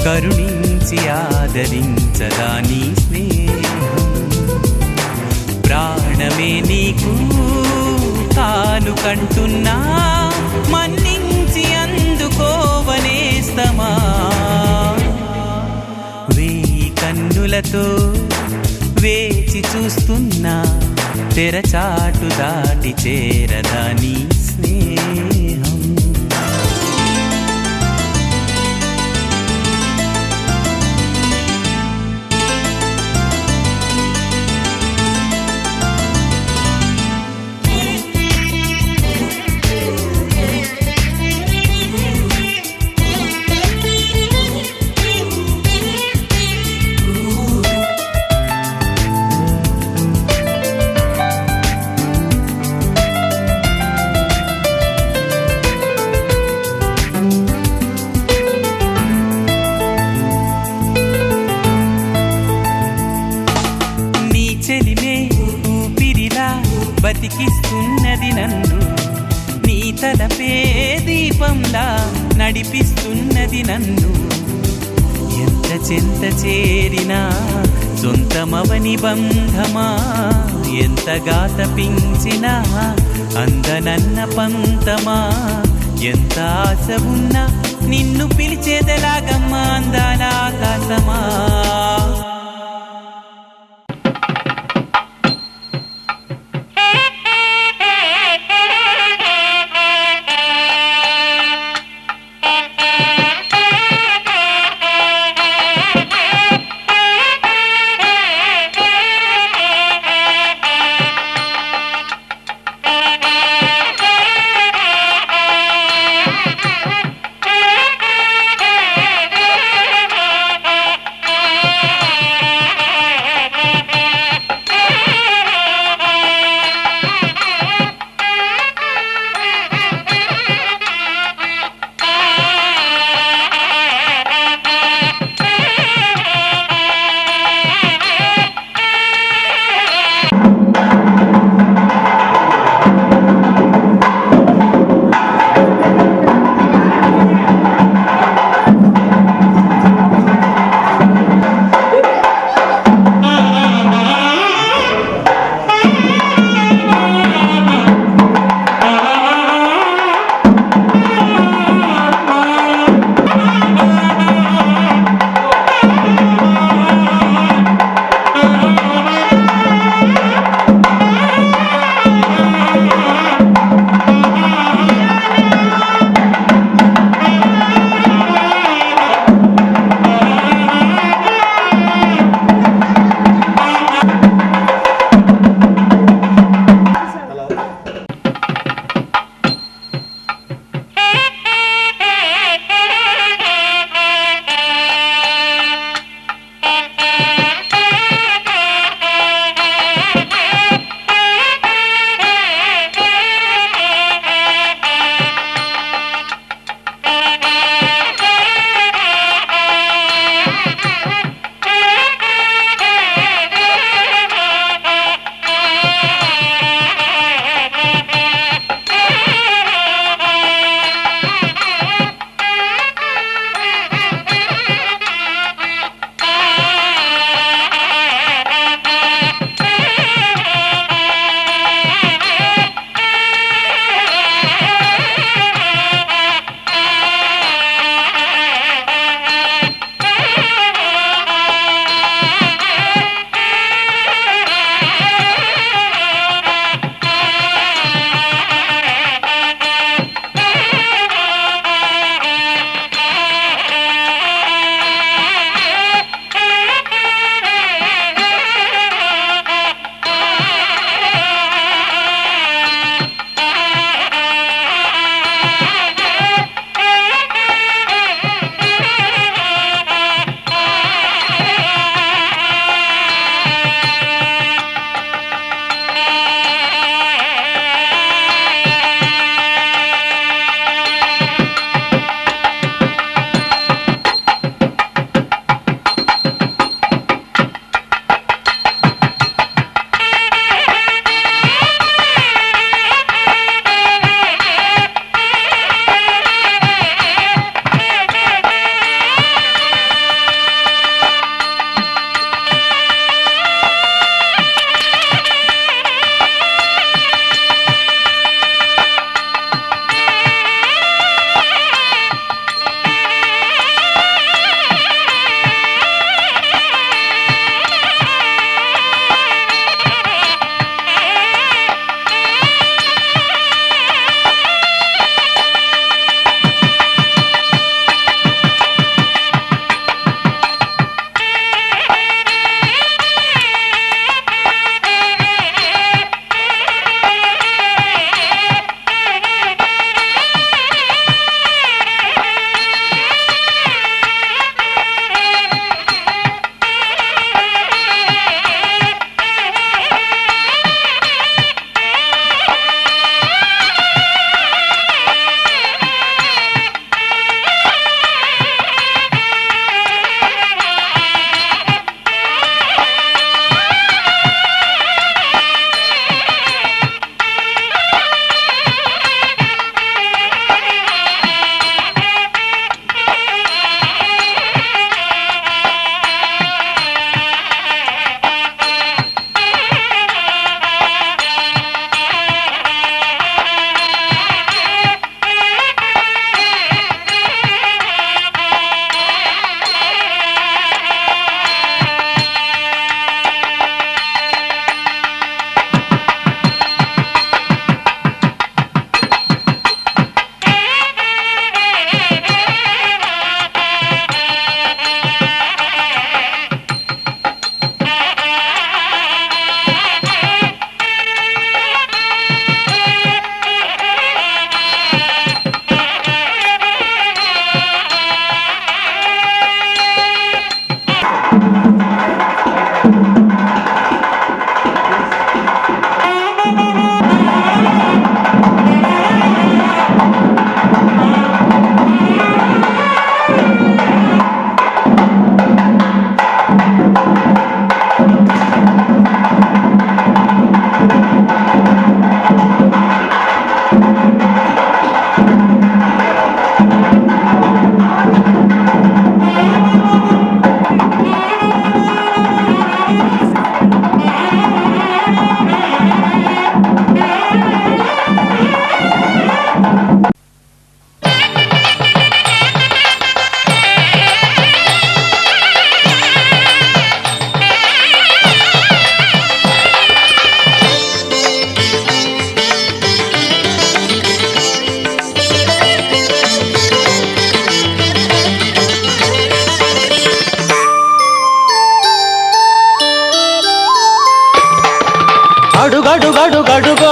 కరుణించి ఆదరించదా నీ స్నేహం. ప్రాణమే నీకు కాలు కంటున్నా మన్నించి అందుకోవనేస్తమా. వేయి కన్నులతో వేచి చూస్తున్నా తెరచాటు దాటి చేరదా నీ స్నేహం. చెలిమే ఊపిరిలా బతికిస్తున్నది నన్ను, నీ తలపే దీపంలా నడిపిస్తున్నది నన్ను. ఎంత చెంత చేరినా సొంతమవని బంధమా, ఎంతగా తపించినా అందనన్న పంతమా. ఎంత ఆశ ఉన్నా నిన్ను పిలిచేదెలాగమ్మా అందాల ఆకాశమా. అడుగడుగడుగో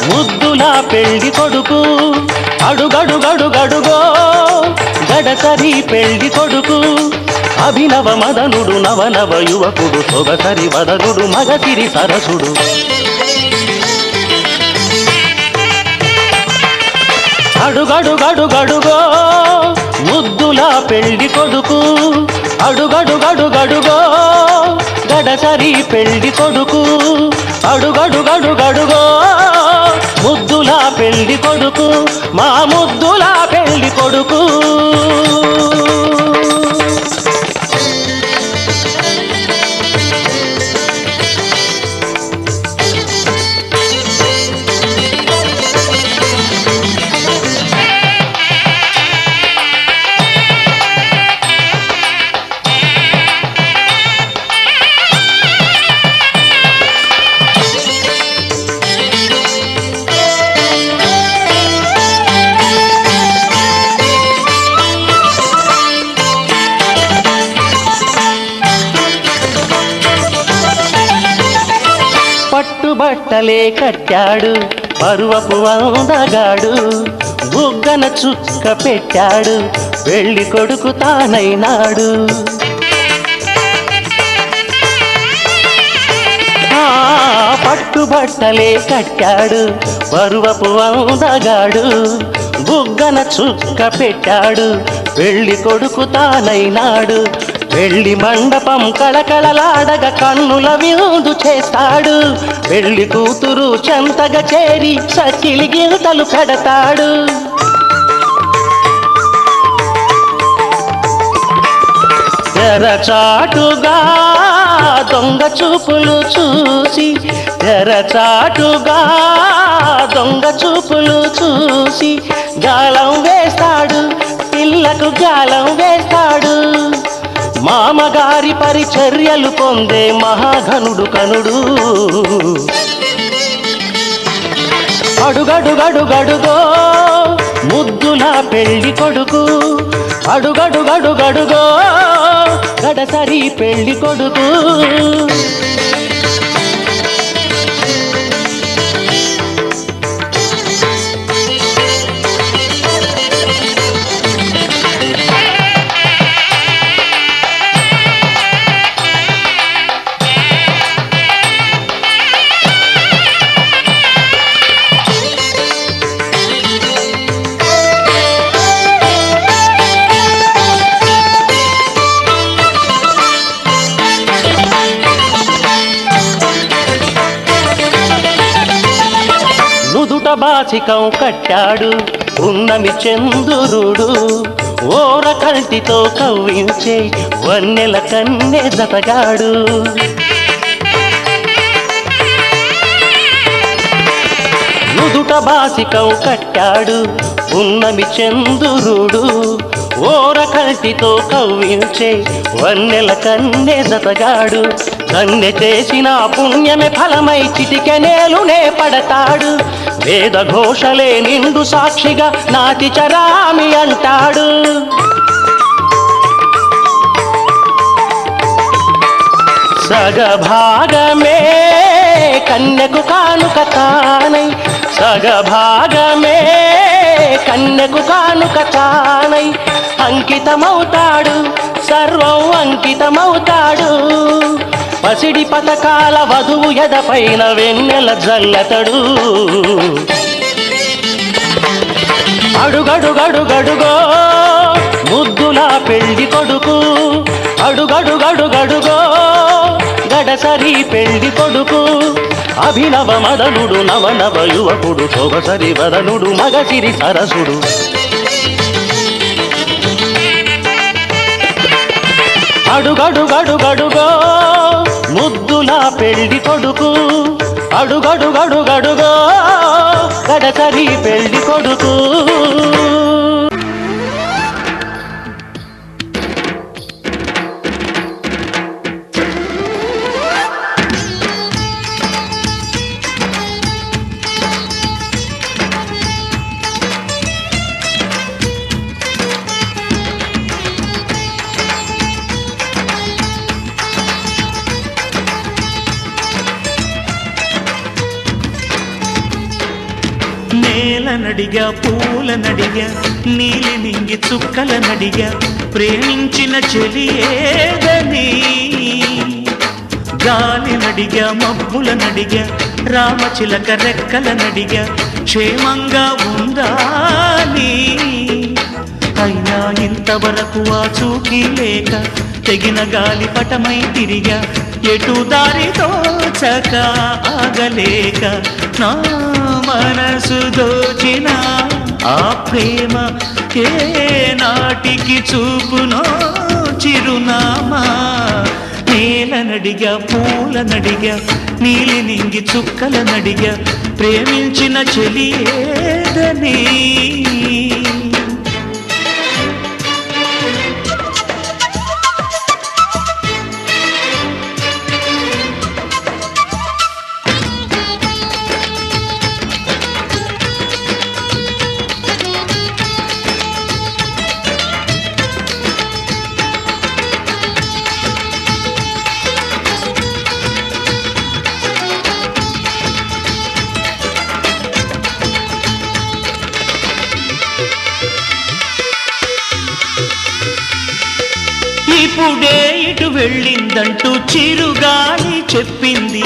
ముద్దులా పెళ్లి కొడుకు, అడుగడుగడుగడుగో గడసరి పెళ్లి కొడుకు. అభినవ మదనుడు నవనవ యువకుడు, సొగసరి వదనుడు మగసిరి సరసుడు. అడుగడుగడుగడుగో ముద్దులా పెళ్లి కొడుకు, అడుగడుగడుగడుగో గడసరి పెళ్లి కొడుకు. అడుగడుగడుగడుగో ముద్దులా పెళ్లి కొడుకు, మా ముద్దులా పెళ్లి కొడుకు. పట్టుబట్టలే కట్టాడు పరువపు అందగాడు, బుగ్గన చుక్క పెట్టాడు పెళ్లి కొడుకు తానైనాడు. పట్టుబట్టలే కట్టాడు పరువపు అందగాడు, బుగ్గన చుక్క పెట్టాడు పెళ్లి కొడుకు తానైనాడు. పెళ్లి మండపం కళకళలాడగా కన్నుల విందు చేస్తాడు, పెళ్లి కూతురు చెంతగా చేరి సకిలి గింతలు పెడతాడు. తెరచాటుగా దొంగ చూపులు చూసి, తెరచాటుగా దొంగ చూపులు చూసి గాలం వేస్తాడు, పిల్లకు గాలం వేస్తాడు. మామగారి పరిచర్యలు పొందే మహాఘనుడు కనుడు. అడుగడుగడుగడుగో ముద్దులా పెళ్లి కొడుకు, అడుగడుగడుగడుగో గడసరి పెళ్లి కొడుకు. నుదుట బాసికం కట్టాడు ఉన్నమి చంద్రుడు, ఓర కంటితో కవ్వించే వన్నెల కన్నె జతగాడు. నుదుట బాసికం కట్టాడు ఉన్నమి చంద్రుడు, ఓర కంటితో కవ్వించే వన్నెల కన్నె జతగాడు. కన్నె చేసిన పుణ్యమే ఫలమై చిటికెనేలునే పడతాడు, వేద ఘోషలే నిండు సాక్షిగా నాతి చరామి అంటాడు. సగభాగమే కన్యకు కానుక తానై, సగభాగమే కన్యకు కానుక తానై అంకితమవుతాడు, సర్వం అంకితమవుతాడు. పసిడి పథకాల వధువు ఎదపైన వెన్నెల జల్లతడు. అడుగడుగడుగడుగో ముద్దులా పెళ్లి కొడుకు, అడుగడుగడుగడుగో గడసరి పెళ్లి కొడుకు. అభినవ మదనుడు నవనవ యువకుడు, సొగసరి వదనుడు మగసిరి సరసుడు. అడుగడుగడుగడుగో ముద్దులా పెళ్లి కొడుకు, అడుగడుగడుగడుగో గడసరి పెళ్లి కొడుకు. నేలనడిగా పూలనడిగా నీలి నింగి చుక్కలనడిగా ప్రేమించిన చెలియేదని గాలినడిగా మబ్బులనడిగా రామచిలక రెక్కలనడిగా క్షేమంగా ఉండాలి అయినా ఇంతవరకు ఆ చూకి లేక తెగిన గాలి పటమై తిరిగా ఎటు దారి తోచక ఆగలేక నా మనసు దోచిన ఆ ప్రేమ ఏ నాటికి చూపునో చిరునామా నేలనడిగా పూలనడిగా నీలి నింగి చుక్కలనడిగా ప్రేమించిన చెలియేదని ఇప్పుడే ఇటు వెళ్ళిందంటూ చిరుగాలి చెప్పింది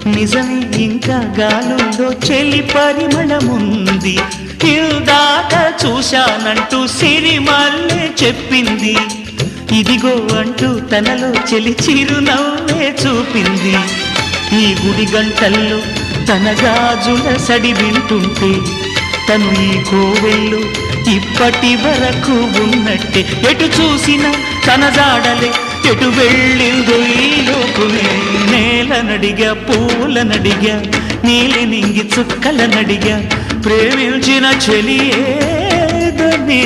నిజమే ఇంకా గాలులో చెలి పరిమళముంది ఇందాక చూశానంటూ సిరిమల్లె చెప్పింది ఇదిగో అంటూ తనలో చెలి చిరునవ్వే చూపింది ఈ గుడి గంటల్లో తన గాజుల సడి వింటుంటే తను ఈ కోవెళ్ళు ఇప్పటి వరకు ఉన్నట్టే ఎటు చూసినా తన జాడలే ఎటు వెళ్ళిందో ఈ లోకునే నేలనడిగా పూలనడిగా నీలి నింగి చుక్కలనడిగా ప్రేమించిన చెలియేదని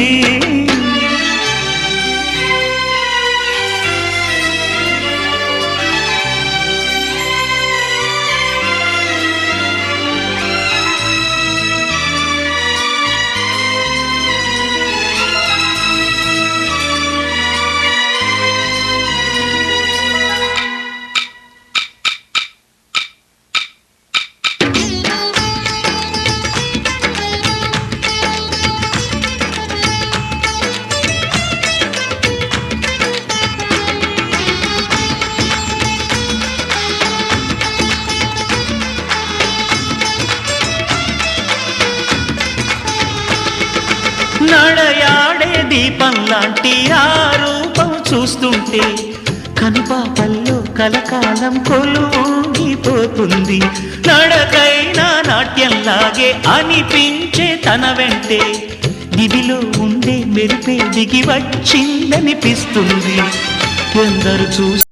నడయాడే దీపం లాంటి ఆ రూపం చూస్తుంటే కనుపాపల్లో కలకాలం కొలుగిపోతుంది నడకైనా నాట్యంలాగే అనిపించే తన వెంటే దివిలో ఉండే మెరిపే దిగి వచ్చిందనిపిస్తుంది ఎందరు చూసి